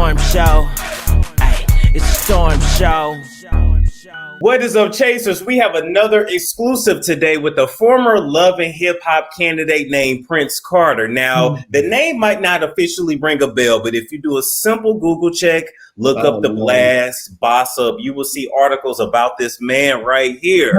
storm show. Ay, it's a storm show. What is up, Chasers? We have another exclusive today with a former Love and Hip Hop candidate named Prince Carter. Now, the name might not officially ring a bell, but if you do a simple Google check, look up the Blast, Boss Up, you will see articles about this man right here.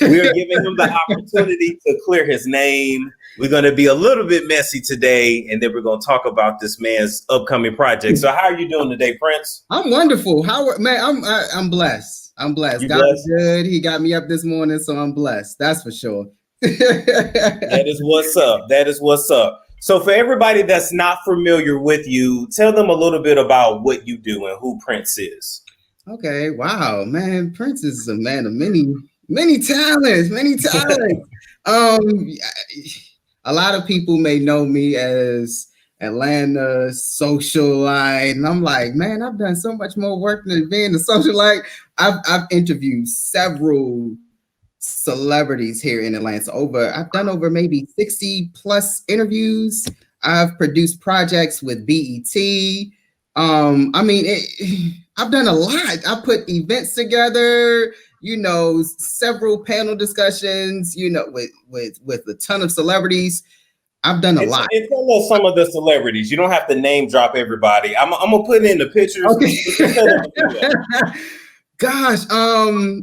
We're giving him the opportunity to clear his name. We're going to be a little bit messy today, and then we're going to talk about this man's upcoming project. So how are you doing today, Prince? I'm wonderful. I'm blessed. I'm blessed. You God blessed? is good. He got me up this morning, so I'm blessed. That's for sure. That is what's up. That is what's up. So for everybody that's not familiar with you, tell them a little bit about what you do and who Prince is. Okay. Wow, man. Prince is a man of many talents. A lot of people may know me as Atlanta socialite, and I'm like, man, I've done so much more work than being a socialite. I've interviewed several celebrities here in Atlanta. I've done over maybe 60 plus interviews. I've produced projects with BET. I've done a lot. I put events together, several panel discussions, with a ton of celebrities. I've done a lot. And tell us some of the celebrities. You don't have to name drop everybody. I'm gonna put in the pictures. Okay. Gosh,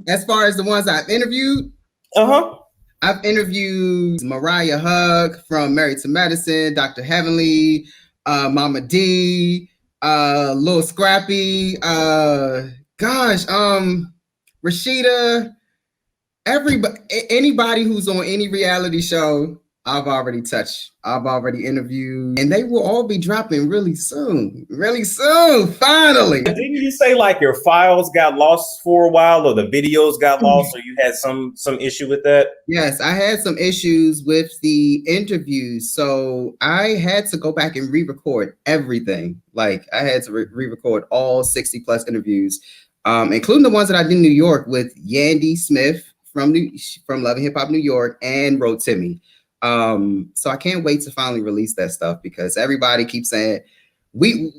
as far as the ones I've interviewed, I've interviewed Mariah Hug from Married to Medicine, Dr. Heavenly, Mama D, Lil Scrappy, Rashida, anybody who's on any reality show, I've already touched. I've already interviewed, and they will all be dropping really soon. Finally. Didn't you say like your files got lost for a while, or the videos got lost, or you had some issue with that? Yes, I had some issues with the interviews, so I had to go back and re-record everything. Like I had to re-record all 60 plus interviews, including the ones that I did in New York with Yandy Smith from Love and Hip Hop New York and Road Timmy. So I can't wait to finally release that stuff because everybody keeps saying we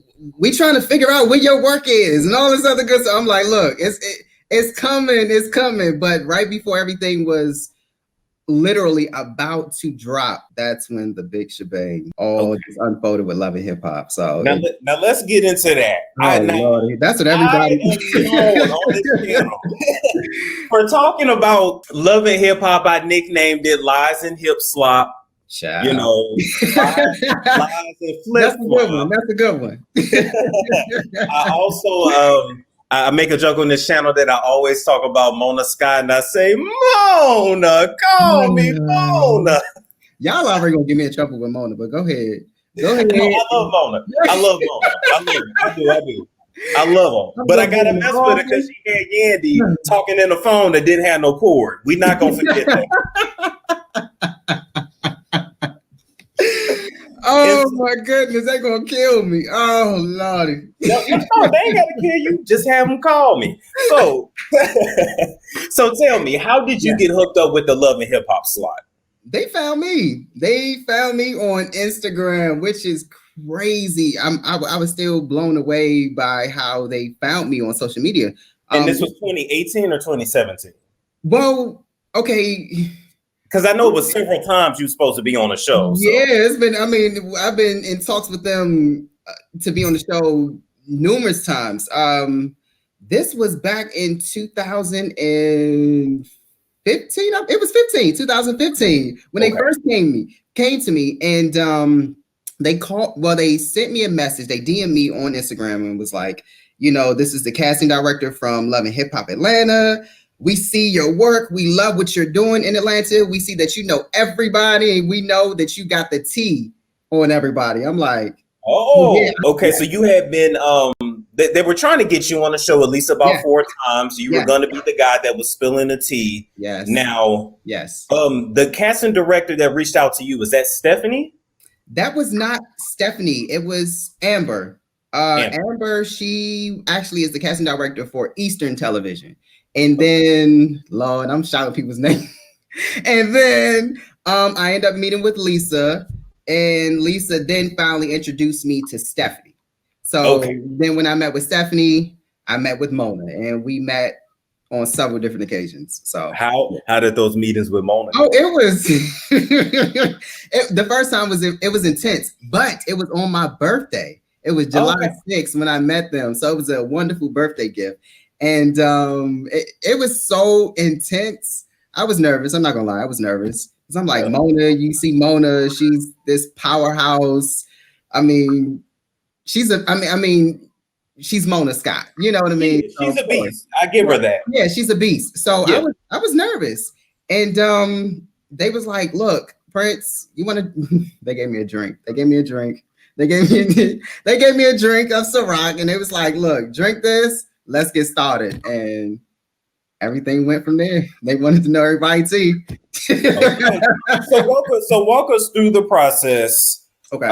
trying to figure out where your work is and all this other good stuff. I'm like, look, it's coming. But right before everything was literally about to drop, that's when the big shebang all just unfolded with Love and Hip Hop. So now let's get into that. Lordy, that's what everybody on this channel. For talking about Love and Hip Hop, I nicknamed it Lies and Hip Slop. Child. Lies and flip. That's a good one. I also I make a joke on this channel that I always talk about Mona Sky, and I say, Mona, call me Mona. Y'all already gonna get me in trouble with Mona, but go ahead. No, I love Mona. I love her. But I gotta mess with her because she had Yandy talking in the phone that didn't have no cord. We're not gonna forget that. Oh my goodness, they're gonna kill me. Oh Lordy. No, they ain't gotta kill you. Just have them call me. So tell me, how did you get hooked up with the Love and Hip Hop slot? They found me. They found me on Instagram, which is crazy. I was still blown away by how they found me on social media. And this was 2018 or 2017? Well, okay. Because I know it was several times you were supposed to be on a show. So. Yeah, it's been, I've been in talks with them to be on the show numerous times. This was back in 2015. It was 2015 when they first came to me, and they sent me a message. They DM'd me on Instagram and was like, this is the casting director from Love and Hip Hop Atlanta. We see your work. We love what you're doing in Atlanta. We see that you know everybody, and we know that you got the tea on everybody. I'm like, okay. So you had been, they were trying to get you on the show at least about 4 times. You were going to be the guy that was spilling the tea. Yes. Now, yes. The casting director that reached out to you, was that Stephanie? That was not Stephanie. It was Amber. Amber, she actually is the casting director for Eastern Television. And then, Lord, I'm shouting people's names. And then I end up meeting with Lisa, and Lisa then finally introduced me to Stephanie. So then when I met with Stephanie, I met with Mona, and we met on several different occasions. So how did those meetings with Mona? Oh, it was the first time it was intense, but it was on my birthday. It was July 6th when I met them. So it was a wonderful birthday gift. And it was so intense. I was nervous. I'm not gonna lie, I was nervous. Because I'm like, Mona, you see Mona, she's this powerhouse. I mean, she's Mona Scott. You know what I mean? She's a beast. I give her that. Yeah, she's a beast. So I was nervous. And they was like, look, Prince, you want to they gave me a drink. They gave me a drink of Ciroc, and it was like, look, drink this, let's get started. And everything went from there. They wanted to know everybody tea. So walk us through the process. Okay.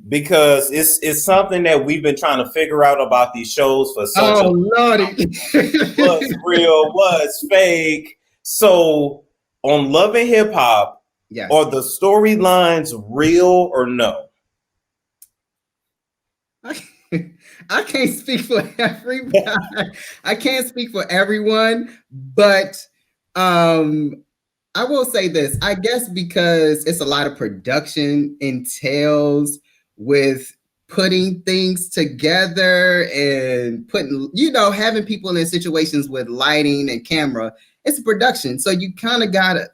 Because it's something that we've been trying to figure out about these shows for such a Lordy. What's real, what's fake. So on Love and Hip Hop, are the storylines real or no? I can't speak for everybody. I can't speak for everyone, but I will say this. I guess because it's a lot of production entails with putting things together and putting, having people in situations with lighting and camera. It's a production, so you gotta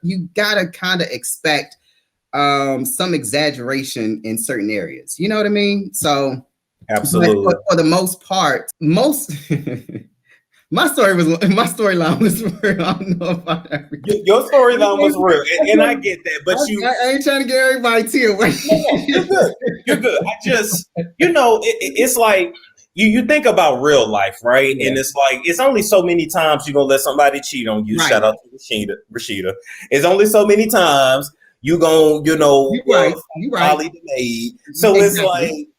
kind of expect some exaggeration in certain areas. You know what I mean? So absolutely, for the most part, my storyline was real. I don't know about everything. Your storyline was real, and I get that. But I ain't trying to get everybody tea away. You're good. You're good. I just, it's like you think about real life, right? Yeah. And it's like it's only so many times you're gonna let somebody cheat on you. Right. Shout out to Rashida. It's only so many times you gonna, you right. The maid. So exactly. It's like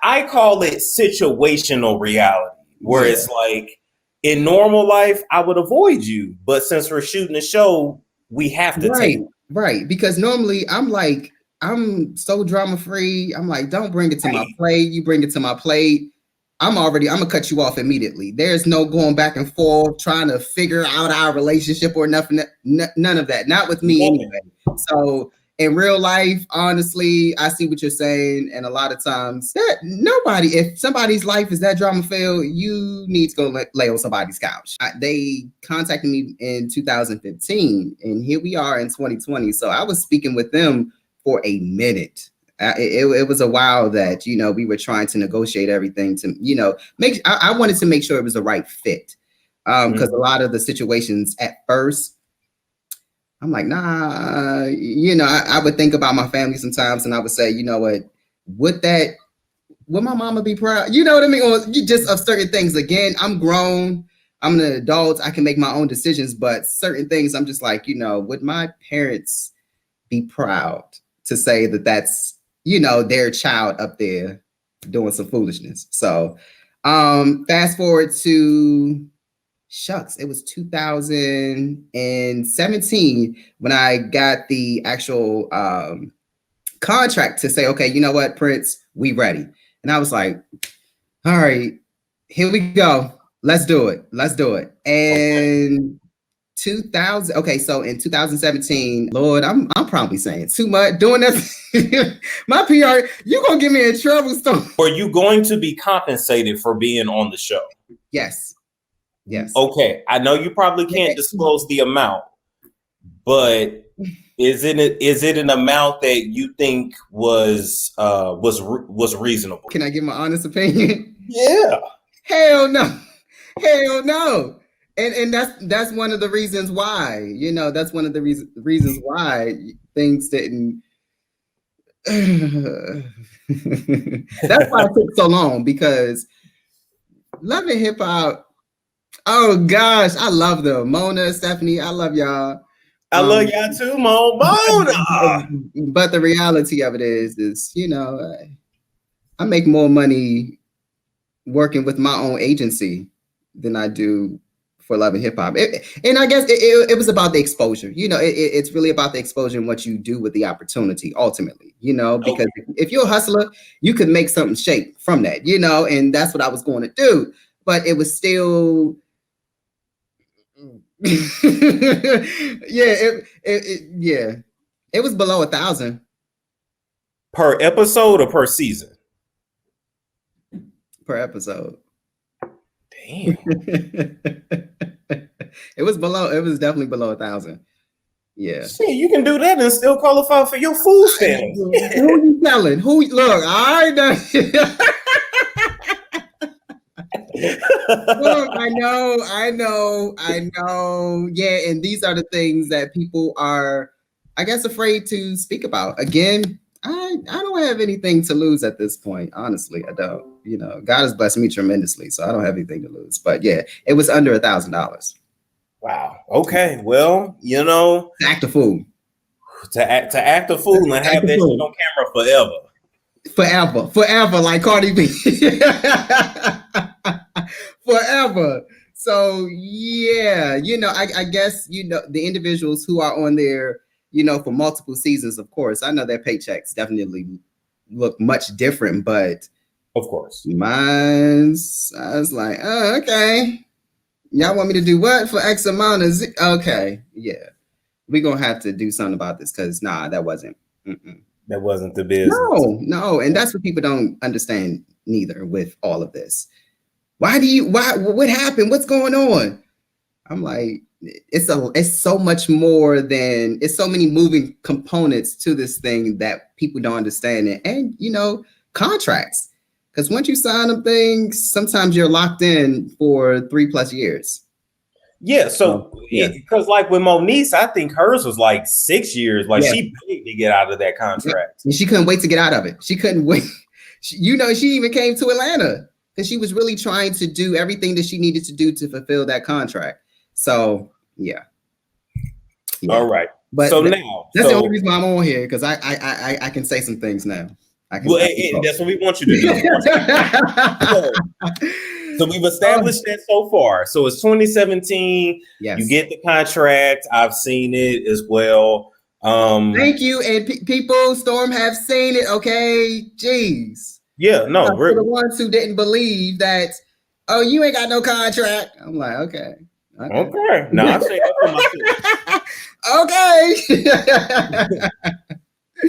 I call it situational reality, where it's like in normal life I would avoid you, but since we're shooting a show, we have to take it. Right, because normally I'm so drama free. I'm like, don't bring it to my plate. You bring it to my plate, I'm gonna cut you off immediately. There's no going back and forth trying to figure out our relationship or nothing. None of that. Not with me anyway. So in real life, honestly, I see what you're saying, and a lot of times if somebody's life is that drama filled, you need to go lay on somebody's couch. They contacted me in 2015, and here we are in 2020. So I was speaking with them for a minute. It was a while that, we were trying to negotiate everything to, I wanted to make sure it was the right fit. Because a lot of the situations at first, I'm like, nah, I would think about my family sometimes, and I would say, would my mama be proud? You know what I mean? Or just of certain things. Again, I'm grown, I'm an adult, I can make my own decisions, but certain things I'm just like, would my parents be proud to say that that's, their child up there doing some foolishness? So fast forward to, it was 2017 when I got the actual contract to say, okay, you know what, Prince, we ready. And I was like, all right, here we go. Let's do it. And so in 2017, Lord, I'm probably saying too much doing this. My PR, you gonna get me in trouble. Are you going to be compensated for being on the show? Yes. Okay, I know you probably can't disclose the amount, but is it an amount that you think was reasonable? Can I give my honest opinion? Yeah. Hell no. And that's one of the reasons why, that's one of the reasons why things didn't. That's why it took so long, because Love and Hip Hop. Oh gosh, I love them. Mona, Stephanie, I love y'all. I love y'all too, Mona. But the reality of it is, I make more money working with my own agency than I do for Love and Hip Hop. And I guess it was about the exposure. You know, it's really about the exposure and what you do with the opportunity ultimately, you know, because if you're a hustler, you could make something shape from that, you know, and that's what I was going to do. But it was still, it was below 1,000 per episode or per season. Per episode. Damn. It was definitely below 1,000. Yeah. See, you can do that and still qualify for your food stamps. Who you telling? Look, I know. Look, I know. Yeah, and these are the things that people are, I guess, afraid to speak about. Again, I don't have anything to lose at this point. Honestly, I don't. You know, God has blessed me tremendously, so I don't have anything to lose. But yeah, it was under $1,000. Wow. Okay. Well, you know, To act a fool. To act a fool and have that shit on camera Forever, like Cardi B. Forever. So yeah, you know, I guess, you know, the individuals who are on there, you know, for multiple seasons, of course, I know their paychecks definitely look much different, but of course, mine's, I was like, oh, okay. Y'all want me to do what for X amount of okay, yeah. We're gonna have to do something about this because that wasn't. That wasn't the business. No, and that's what people don't understand neither with all of this. What happened? What's going on? I'm like, it's so much more than, it's so many moving components to this thing that people don't understand it. And you know, contracts. Because once you sign them things, sometimes you're locked in for 3+ years. Yeah, so because like with Moniece, I think hers was like 6 years. Like she paid to get out of that contract. And she couldn't wait to get out of it. She couldn't wait. She even came to Atlanta because she was really trying to do everything that she needed to do to fulfill that contract. So yeah. All right. But so that's the only reason why I'm on here, because I can say some things now. That's what we want you to do. So we've established that so far. So it's 2017. Yes. You get the contract. I've seen it as well. Thank you. And people, Storm, have seen it. Okay. Jeez. Yeah, no. For the ones who didn't believe that, oh, you ain't got no contract. I'm like, okay. No, I say that for myself. Okay.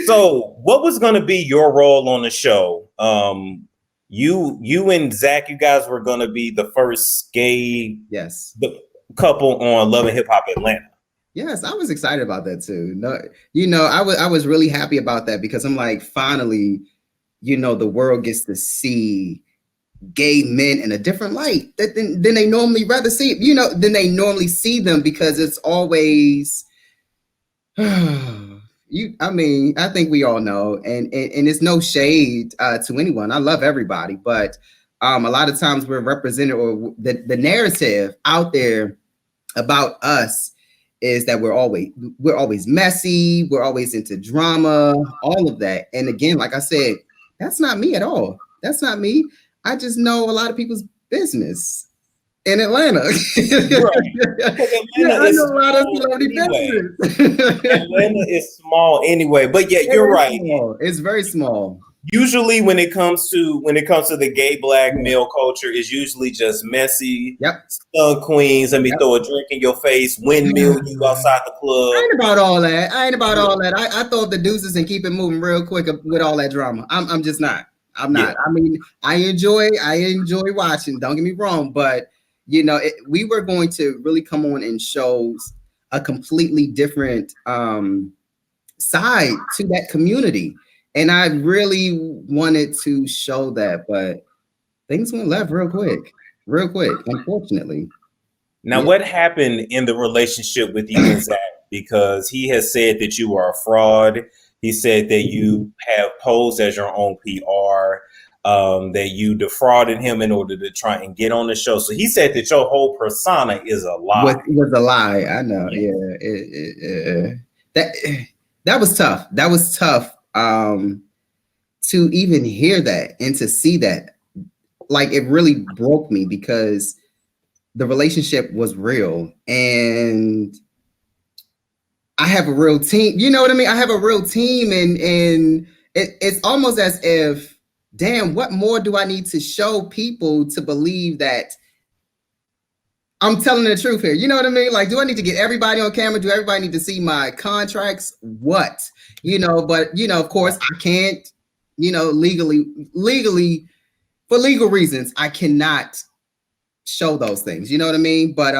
So what was going to be your role on the show? You and Zach, you guys were going to be the first gay couple on Love and Hip Hop Atlanta. Yes, I was excited about that too. No, you know, I was really happy about that because I'm like, finally, you know, the world gets to see gay men in a different light than they normally rather see, you know, than they normally see them, because it's always I mean, I think we all know, and it's no shade to anyone. I love everybody, but a lot of times we're represented, or the narrative out there about us is that we're always messy, we're always into drama, all of that. And again, like I said, that's not me at all. That's not me. I just know a lot of people's business in Atlanta. Atlanta I know a lot of celebrity business. Atlanta is small anyway, but yeah, you're right. It's very small. Usually when it comes to the gay black male culture, is usually just messy. Skunk queens, let me throw a drink in your face, windmill you outside the club. I ain't about all that. I throw up the deuces and keep it moving real quick with all that drama. I'm just not. I'm not. I mean, I enjoy watching, don't get me wrong, but you know, we were going to really come on and show a completely different side to that community. And I really wanted to show that, but things went left real quick, unfortunately. Now, what happened in the relationship with you and Zach? Because he has said that you are a fraud. He said that you have posed as your own PR, that you defrauded him in order to try and get on the show. So he said that your whole persona is a lie. Was a lie. I know. That was tough. That was tough to even hear that and to see that. Like, it really broke me, because the relationship was real, and I have a real team. You know what I mean? I have a real team, and it's almost as if, damn, what more do I need to show people to believe that I'm telling the truth here? You know what I mean? Like, do I need to get everybody on camera? Do everybody need to see my contracts? What? You know, but, you know, of course, I can't, you know, legally, for legal reasons, I cannot show those things. You know what I mean? But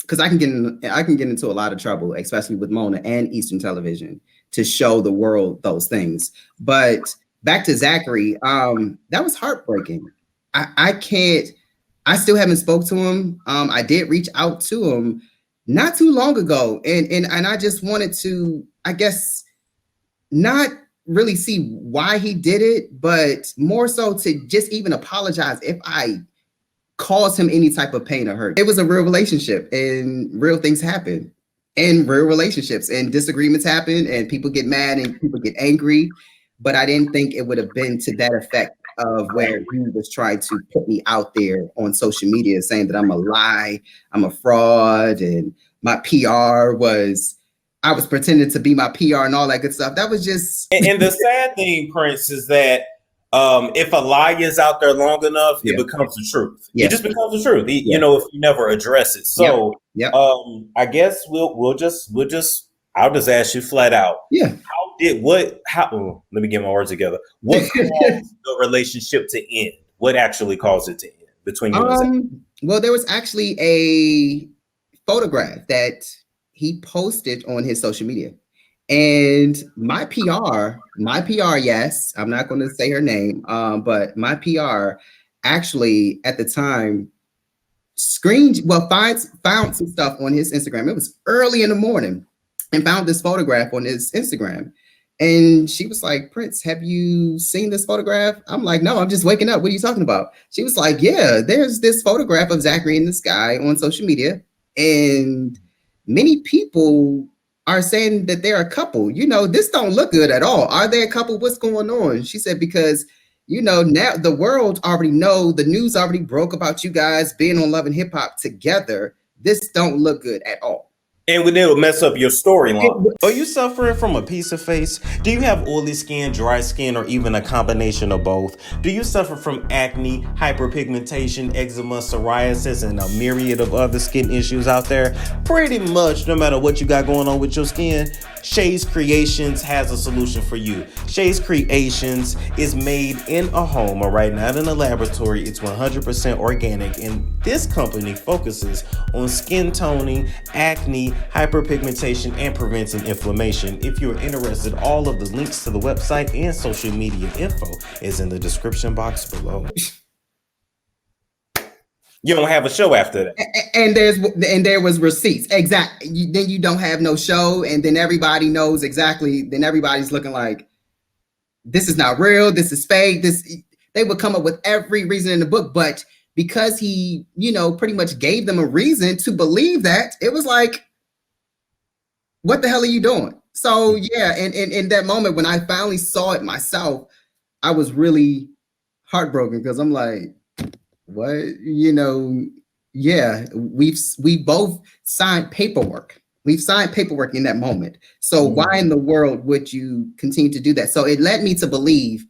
because I can get into a lot of trouble, especially with Mona and Eastern Television, to show the world those things. But back to Zachary, that was heartbreaking. I still haven't spoke to him. I did reach out to him not too long ago, and I just wanted to, I guess, not really see why he did it, but more so to just even apologize if I caused him any type of pain or hurt. It was a real relationship, and real things happen in real relationships, and disagreements happen, and people get mad and people get angry. But I didn't think it would have been to that effect of where he was trying to put me out there on social media saying that I'm a lie, I'm a fraud, and my PR was, I was pretending to be my PR and all that good stuff. That was just... And the sad thing, Prince, is that if a lie is out there long enough, it becomes the truth. It just becomes the truth. You know, if you never address it. So I guess I'll just ask you flat out. Yeah. Let me get my words together. What caused the relationship to end? What actually caused it to end between you and Zach? Well, there was actually a photograph that he posted on his social media. And my PR, yes, I'm not going to say her name, but my PR actually at the time found some stuff on his Instagram. It was early in the morning, and found this photograph on his Instagram. And she was like, Prince, have you seen this photograph? I'm like, no, I'm just waking up. What are you talking about? She was like, yeah, there's this photograph of Zachary and this guy on social media. And many people are saying that they're a couple. You know, this don't look good at all. Are they a couple? What's going on? She said, because, you know, now the world already know, the news already broke about you guys being on Love and Hip Hop together. This don't look good at all. And it'll mess up your storyline. Are you suffering from a piece of face? Do you have oily skin, dry skin, or even a combination of both? Do you suffer from acne, hyperpigmentation, eczema, psoriasis, and a myriad of other skin issues out there? Pretty much no matter what you got going on with your skin, Shay's Creations has a solution for you. Shay's Creations is made in a home, all right, not in a laboratory. It's 100% organic, and this company focuses on skin toning, acne, hyperpigmentation, and preventing inflammation. If you're interested, all of the links to the website and social media info is in the description box below. You don't have a show after that. And there was receipts. Exactly. Then you don't have no show, and then everybody knows exactly. Then everybody's looking like, this is not real. This is fake. They would come up with every reason in the book, but because he, you know, pretty much gave them a reason to believe that, it was like, what the hell are you doing? So yeah, and in that moment when I finally saw it myself, I was really heartbroken because I'm like, what? You know, yeah, we both signed paperwork. We've signed paperwork in that moment. So why in the world would you continue to do that? So it led me to believe,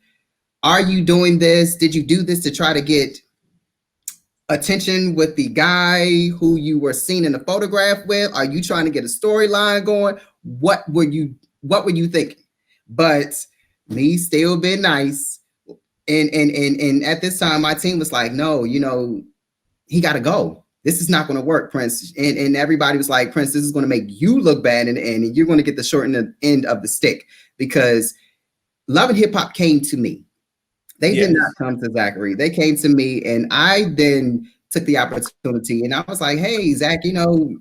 are you doing this? Did you do this to try to get attention with the guy who you were seen in the photograph with? Are you trying to get a storyline going? What were you thinking? But me still being nice. And at this time, my team was like, no, you know, he got to go. This is not going to work, Prince. And everybody was like, Prince, this is going to make you look bad, and you're going to get the short end of the stick, because Love and Hip Hop came to me. They did not come to Zachary. They came to me, and I then took the opportunity, and I was like, hey, Zach, you know,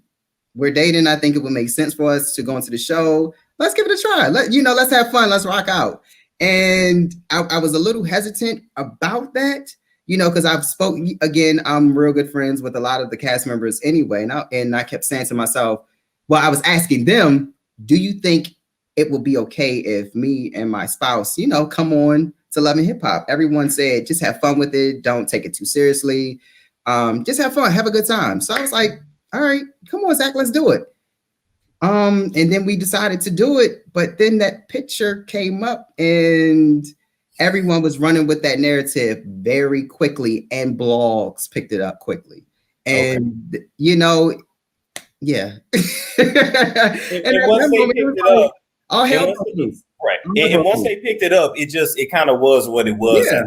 we're dating. I think it would make sense for us to go into the show. Let's give it a try. Let's have fun. Let's rock out. And I was a little hesitant about that, you know, because I'm real good friends with a lot of the cast members anyway. And I kept saying to myself, well, I was asking them, do you think it will be okay if me and my spouse, you know, come on to Love and Hip Hop? Everyone said, just have fun with it. Don't take it too seriously. Just have fun, have a good time. So I was like, all right, come on, Zach, let's do it. And then we decided to do it, but then that picture came up and everyone was running with that narrative very quickly, and blogs picked it up quickly. And you know, yeah. And once they picked it up, all hell right. And once they picked it up, it kind of was what it was. Yeah.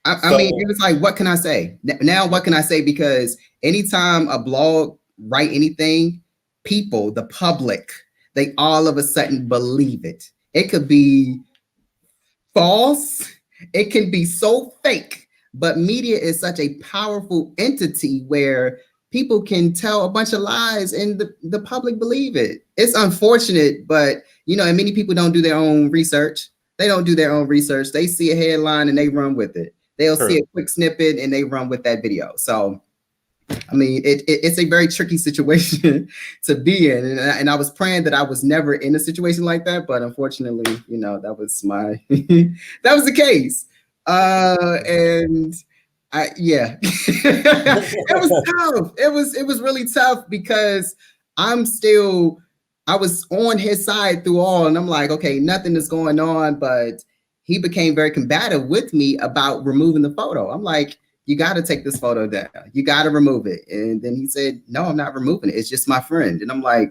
I mean, it was like, what can I say? Now, what can I say? Because anytime a blog write anything, people, the public, they all of a sudden believe it. It could be false. It can be so fake. But media is such a powerful entity where people can tell a bunch of lies and the public believe it. It's unfortunate, but you know, and many people don't do their own research. They don't do their own research. They see a headline and they run with it. They'll see a quick snippet and they run with that video. So, I mean, it's a very tricky situation to be in. And I was praying that I was never in a situation like that. But unfortunately, you know, that was my, that was the case. And yeah, it was tough. It was really tough because I was on his side through all. And I'm like, okay, nothing is going on, but he became very combative with me about removing the photo. I'm like, you got to take this photo down. You got to remove it. And then he said, no, I'm not removing it. It's just my friend. And I'm like,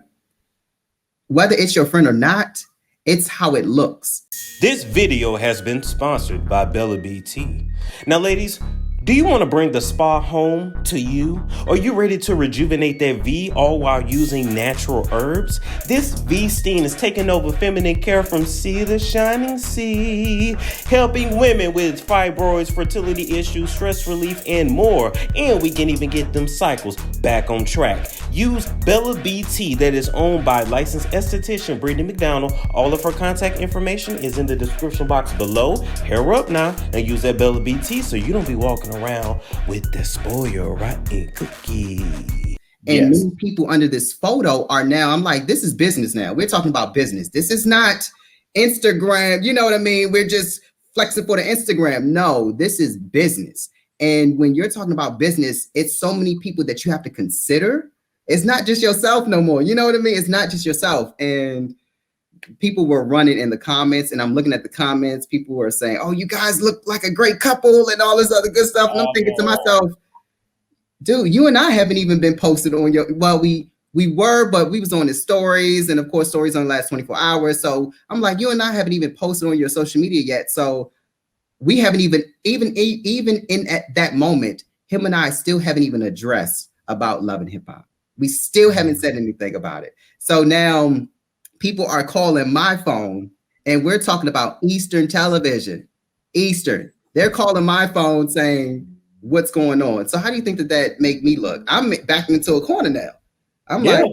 whether it's your friend or not, it's how it looks. This video has been sponsored by Bella BT. Now, ladies, do you want to bring the spa home to you? Are you ready to rejuvenate that V all while using natural herbs? This V Steam is taking over feminine care from sea to shining sea, helping women with fibroids, fertility issues, stress relief, and more. And we can even get them cycles back on track. Use Bella BT, that is owned by licensed esthetician Brittany McDonald. All of her contact information is in the description box below. Hair up now and use that Bella BT so you don't be walking around with the spoiled rotten cookie. And many people under this photo are now, I'm like, this is business now. We're talking about business. This is not Instagram. You know what I mean? We're just flexing for the Instagram. No, this is business. And when you're talking about business, it's so many people that you have to consider. It's not just yourself no more. You know what I mean? It's not just yourself. And people were running in the comments, and I'm looking at the comments. People were saying, oh, you guys look like a great couple and all this other good stuff. And I'm thinking to myself, dude, you and I haven't even been posted on your, well, we were, but we was on the stories. And of course, stories only last 24 hours. So I'm like, you and I haven't even posted on your social media yet. So we haven't even in at that moment, him and I still haven't even addressed about love and hip hop. We still haven't said anything about it. So now people are calling my phone, and we're talking about Eastern television. Eastern. They're calling my phone saying, what's going on? So how do you think that make me look? I'm back into a corner now. I'm like,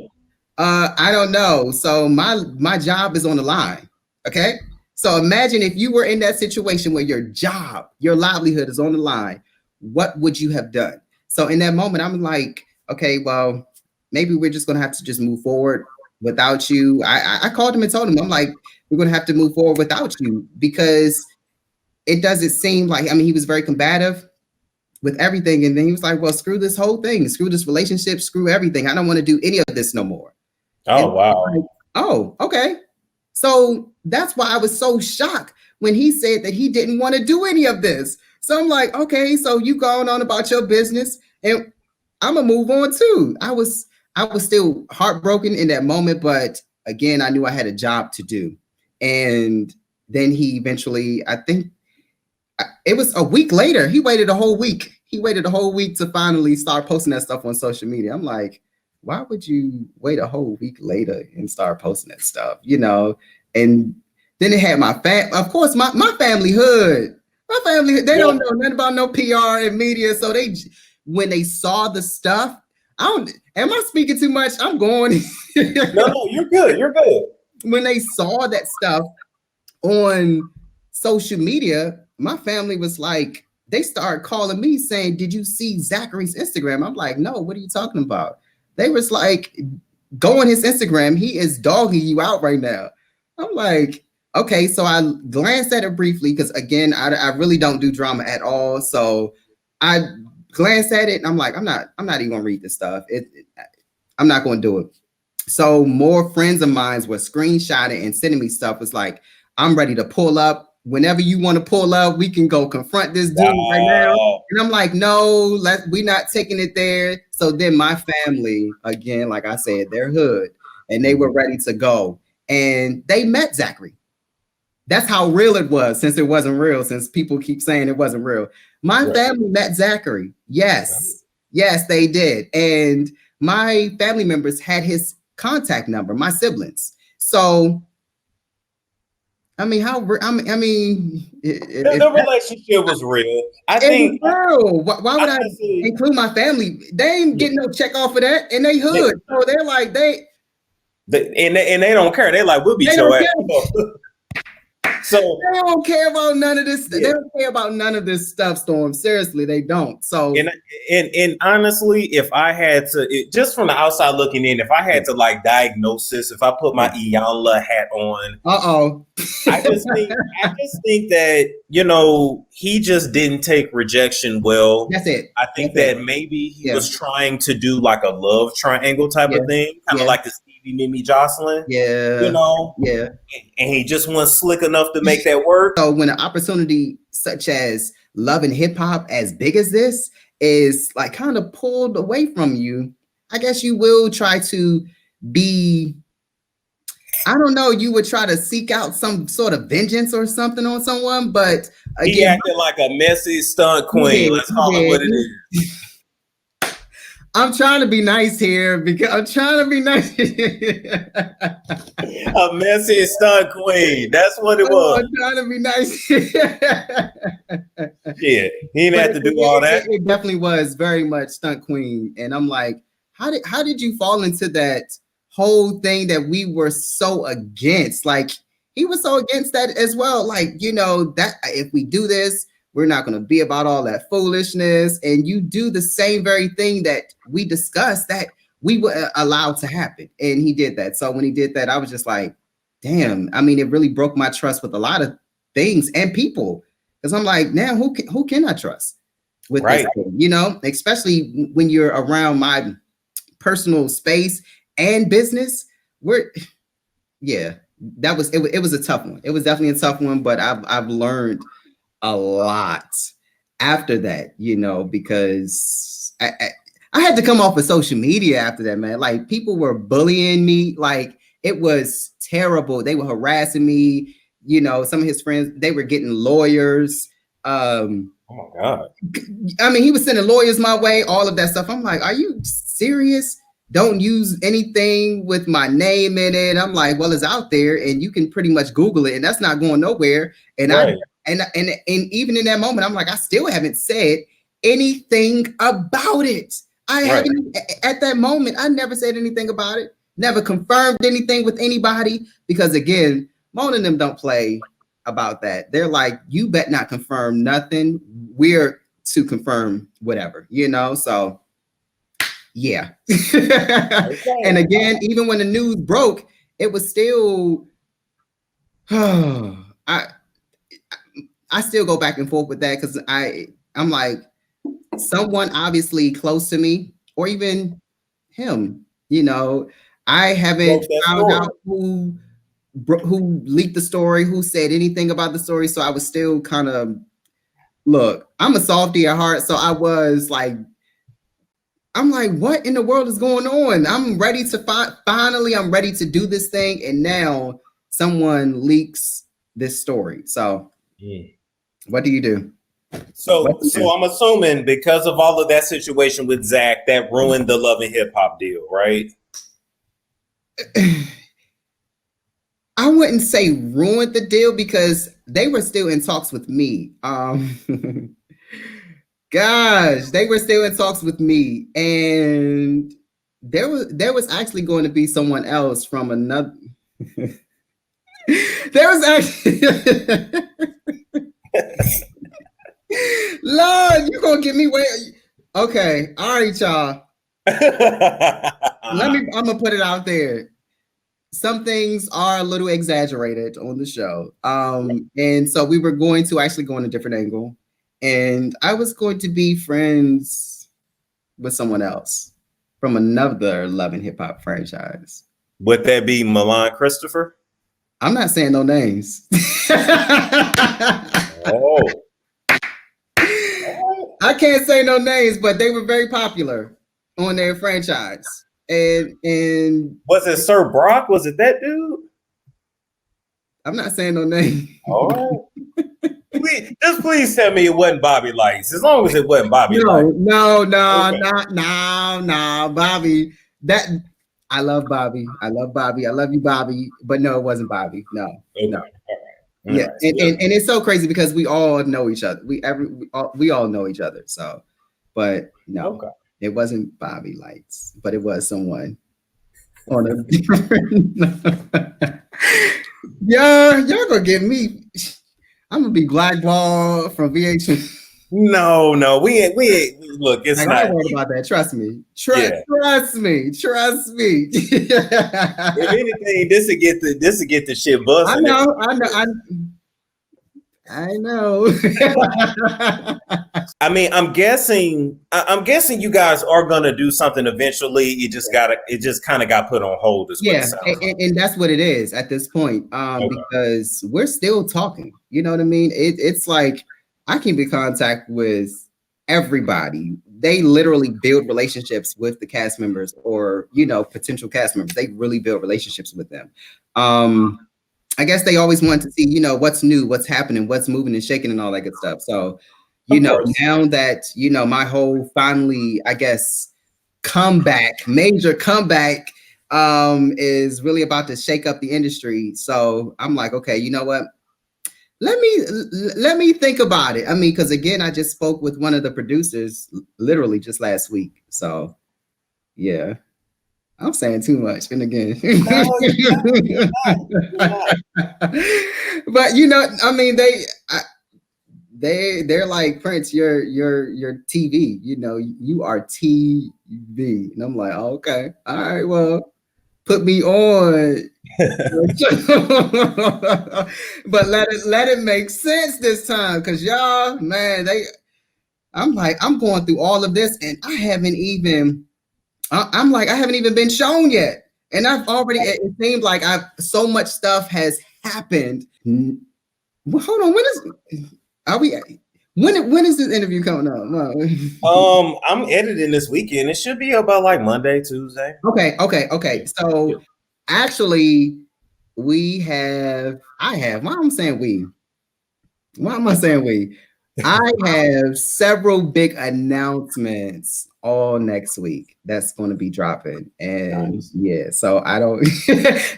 I don't know. So my job is on the line. Okay. So imagine if you were in that situation where your job, your livelihood is on the line, what would you have done? So in that moment, I'm like, okay, well, maybe we're just going to have to just move forward without you. I called him and told him, I'm like, we're going to have to move forward without you, because it doesn't seem like, I mean, he was very combative with everything. And then he was like, well, screw this whole thing, screw this relationship, screw everything. I don't want to do any of this no more. Oh, wow. Like, oh, okay. So that's why I was so shocked when he said that he didn't want to do any of this. So I'm like, okay, so you going on about your business and I'm gonna move on too. I was still heartbroken in that moment, but again, I knew I had a job to do. And then he eventually, I think it was a week later, he waited a whole week. He waited a whole week to finally start posting that stuff on social media. I'm like, why would you wait a whole week later and start posting that stuff? You know, and then it had my of course, my family hood. My family, they don't know nothing about no PR and media. So when they saw the stuff, am I speaking too much? I'm going. No, you're good. You're good. When they saw that stuff on social media, my family was like, they started calling me saying, did you see Zachary's Instagram? I'm like, no, what are you talking about? They was like, go on his Instagram. He is dogging you out right now. I'm like, okay. So I glanced at it briefly because again, I really don't do drama at all. So I glanced at it and I'm like, I'm not even gonna read this stuff. I'm not gonna do it. So more friends of mine were screenshotting and sending me stuff. It's like, I'm ready to pull up. Whenever you want to pull up, we can go confront this dude right now. And I'm like, no, we're not taking it there. So then my family, again, like I said, they're hood and they were ready to go. And they met Zachary. That's how real it was, since it wasn't real, since people keep saying it wasn't real. My family met Zachary. Yes. Yes, they did. And my family members had his contact number, my siblings. So I mean, the relationship was real. I think. Real. Why would I include my family? They ain't getting no check off of that, and they hood. So they're like they don't care. They're like, we'll be your ass. So they don't care about none of this. They don't care about none of this stuff, Storm. Seriously, they don't. So and honestly, if I had to, just from the outside looking in, if I had to like diagnose this, if I put my Iyanla hat on, I just think that, you know, he just didn't take rejection well. That's it. I think that maybe he was trying to do like a love triangle type of thing, kind of like the Stevie Mimi Jocelyn. Yeah. You know? Yeah. And he just wasn't slick enough to make that work. So when an opportunity such as love and hip hop as big as this is like kind of pulled away from you, I guess you will try to be, I don't know, you would try to seek out some sort of vengeance or something on someone, but again, he acted like a messy stunt queen. Let's call it what it is. I'm trying to be nice here because I'm trying to be nice. A messy stunt queen. That's what it was. I'm trying to be nice. Yeah, he didn't have to do all that. It definitely was very much stunt queen. And I'm like, how did you fall into that whole thing that we were so against? Like, he was so against that as well. Like, you know, that if we do this, we're not going to be about all that foolishness. And you do the same very thing that we discussed that we were allowed to happen. And he did that. So when he did that, I was just like, damn. I mean, it really broke my trust with a lot of things and people. Because I'm like, now who can I trust with this thing? You know, especially when you're around my personal space and business. That was it was a tough one. It was definitely a tough one, but I've learned a lot after that, you know, because I had to come off of social media after that, man. Like, people were bullying me. Like, it was terrible. They were harassing me. You know, some of his friends, they were getting lawyers. Oh my God. I mean, he was sending lawyers my way, all of that stuff. I'm like, are you serious? Don't use anything with my name in it. I'm like, well, it's out there and you can pretty much Google it and that's not going nowhere. And and even in that moment, I'm like, I still haven't said anything about it. I haven't, at that moment, I never said anything about it, never confirmed anything with anybody, because again, Mona and them don't play about that. They're like, you bet not confirm nothing. We're to confirm whatever, you know? So yeah. And again, even when the news broke, it was still, I still go back and forth with that, because I'm like, someone obviously close to me, or even him, you know, I haven't found out who leaked the story, who said anything about the story. So I was still kind of, look, I'm a softie at heart. So I was like, I'm like, what in the world is going on? I'm ready to finally, I'm ready to do this thing. And now someone leaks this story. So what do you do? So I'm assuming because of all of that situation with Zach, that ruined the Love and Hip Hop deal, right? I wouldn't say ruined the deal, because they were still in talks with me. Gosh, they were still in talks with me, and there was actually going to be someone else from another. There was actually. Lord, you gonna get me way. Okay, all right, y'all. I'm gonna put it out there. Some things are a little exaggerated on the show. And so we were going to actually go on a different angle. and I was going to be friends with someone else from another Love and Hip Hop franchise. Would that be Milan Christopher? I'm not saying no names. Oh. I can't say no names, but they were very popular on their franchise. And was it Sir Brock? Was it that dude? I'm not saying no name. All right. Please tell me it wasn't Bobby Lights. As long as it wasn't Bobby Lights. No, Okay. Bobby. I love Bobby. I love you, Bobby. But no, it wasn't Bobby. No. Okay. No. All right. Yeah, right. And it's so crazy because we all know each other. We all know each other. So, but no, It wasn't Bobby Lights, but it was someone on a different. Yeah, y'all gonna get me. I'm gonna be blackballed from VH. No, we ain't. Look, it's not. I ain't worried about that. Trust me. Trust me. If anything, this will get the shit buzzing. I know. I mean, I'm guessing you guys are gonna do something eventually. It just kind of got put on hold. And that's what it is at this point. Because we're still talking. You know what I mean? It's like I can be in contact with everybody. They literally build relationships with the cast members or potential cast members. They really build relationships with them. I guess they always want to see, what's new, what's happening, what's moving and shaking and all that good stuff. So, now that, my whole finally, I guess, major comeback is really about to shake up the industry. So I'm like, okay, you know what? Let me think about it. I mean, because again, I just spoke with one of the producers literally just last week. So yeah. I'm saying too much, and again, but I mean, they're like, Prince, you're TV. You are TV, and I'm like, oh, okay, all right, well, put me on, but let it make sense this time, cause y'all, man, I'm like, I'm going through all of this, and I haven't even been shown yet. And I've already, it seems like so much stuff has happened. Well, hold on. When is this interview coming up? No. I'm editing this weekend. It should be about like Monday, Tuesday. Okay. So actually why am I saying we? I have several big announcements all next week that's going to be dropping. And nice. Yeah, so I don't,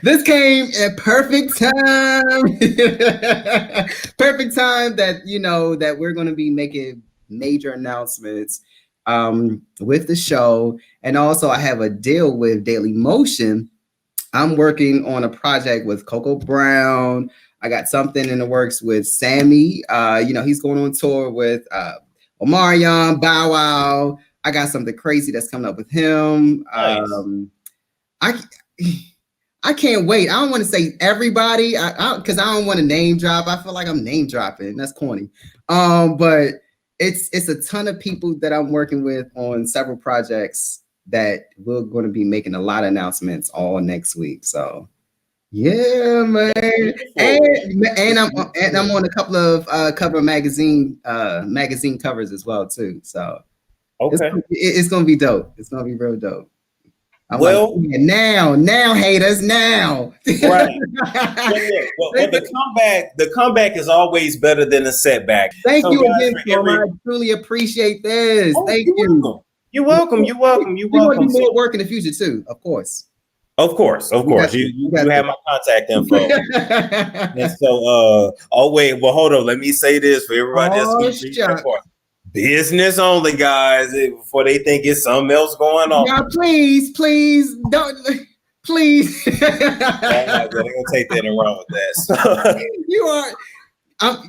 this came at perfect time. Perfect time that, that we're going to be making major announcements with the show. And also I have a deal with Daily Motion. I'm working on a project with Coco Brown. I got something in the works with Sammy. He's going on tour with Omarion, Bow Wow. I got something crazy that's coming up with him. Nice. I can't wait. I don't want to say everybody because I don't want to name drop. I feel like I'm name dropping. That's corny. But it's a ton of people that I'm working with on several projects that we're going to be making a lot of announcements all next week. So yeah, man. And I'm on a couple of cover magazine covers as well too. So okay, it's gonna be dope. It's gonna be real dope. Well, now haters now. Right. Well, the comeback is always better than a setback. Thank you again, Storm. I truly appreciate this. Thank you. You're welcome. You're welcome. We're gonna do more work in the future too, of course. Of course. You have my contact info. And so, hold on. Let me say this for everybody that's business only, guys, before they think it's something else going on. Yeah, please, don't, please. They're gonna take that and run with that. So. You are.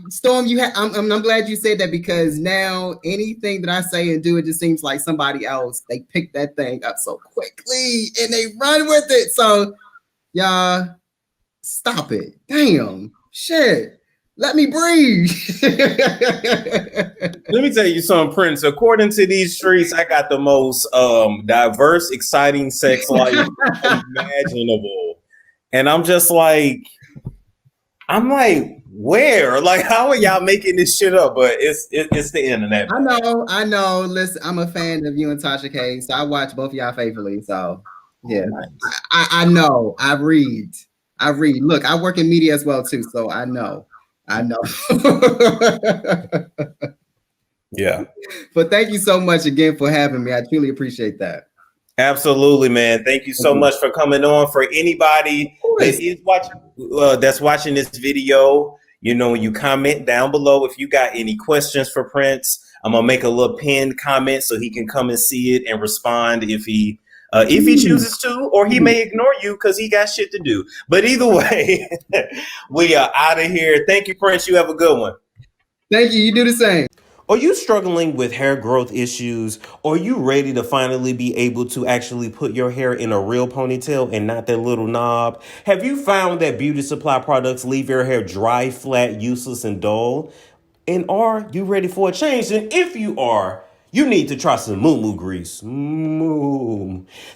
Storm, I'm glad you said that because now anything that I say and do, it just seems like somebody else, they pick that thing up so quickly and they run with it. So y'all stop it. Damn. Shit. Let me breathe. Let me tell you something, Prince. According to these streets, I got the most diverse, exciting sex life imaginable. And I'm just like, where? Like, how are y'all making this shit up? But it's the internet. I know. Listen, I'm a fan of you and Tasha K, so I watch both of y'all faithfully. So yeah, nice. I know. I read. Look, I work in media as well too, so I know. Yeah. But thank you so much again for having me. I truly appreciate that. Absolutely, man. Thank you so much for coming on. For anybody that is watching, that's watching this video, you know, you comment down below if you got any questions for Prince. I'm gonna make a little pinned comment so he can come and see it and respond if he chooses to, or he may ignore you because he got shit to do. But either way, we are out of here. Thank you, Prince. You have a good one. Thank you. You do the same. Are you struggling with hair growth issues? Are you ready to finally be able to actually put your hair in a real ponytail and not that little knob? Have you found that beauty supply products leave your hair dry, flat, useless, and dull? And are you ready for a change? And if you are, you need to try some moomoogrease.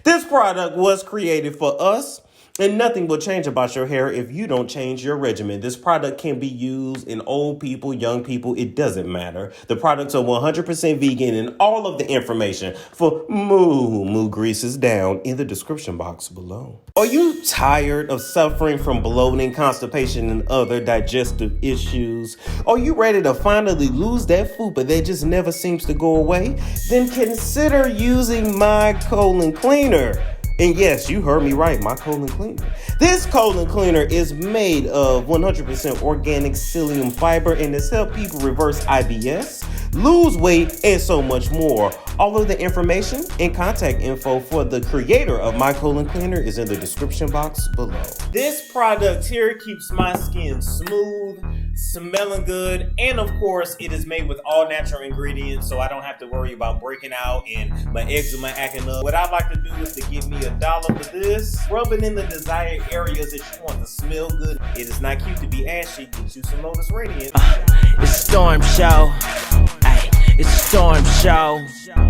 This product was created for us, and nothing will change about your hair if you don't change your regimen. This product can be used in old people, young people, it doesn't matter. The products are 100% vegan, and all of the information for moomoogrease is down in the description box below. Are you tired of suffering from bloating, constipation, and other digestive issues? Are you ready to finally lose that fupa that just never seems to go away? Then consider using my colon cleaner. And yes, you heard me right, my colon cleaner. This colon cleaner is made of 100% organic psyllium fiber and has helped people reverse IBS, lose weight, and so much more. All of the information and contact info for the creator of my colon cleaner is in the description box below. This product here keeps my skin smooth, smelling good, and of course, it is made with all natural ingredients, so I don't have to worry about breaking out and my eczema acting up. What I like to do is to give me $1 for this, rub it in the desired areas that you want to smell good. It is not cute to be ashy. Get you some Lotus Radiant. It's Storm Show. Ay, it's Storm Show.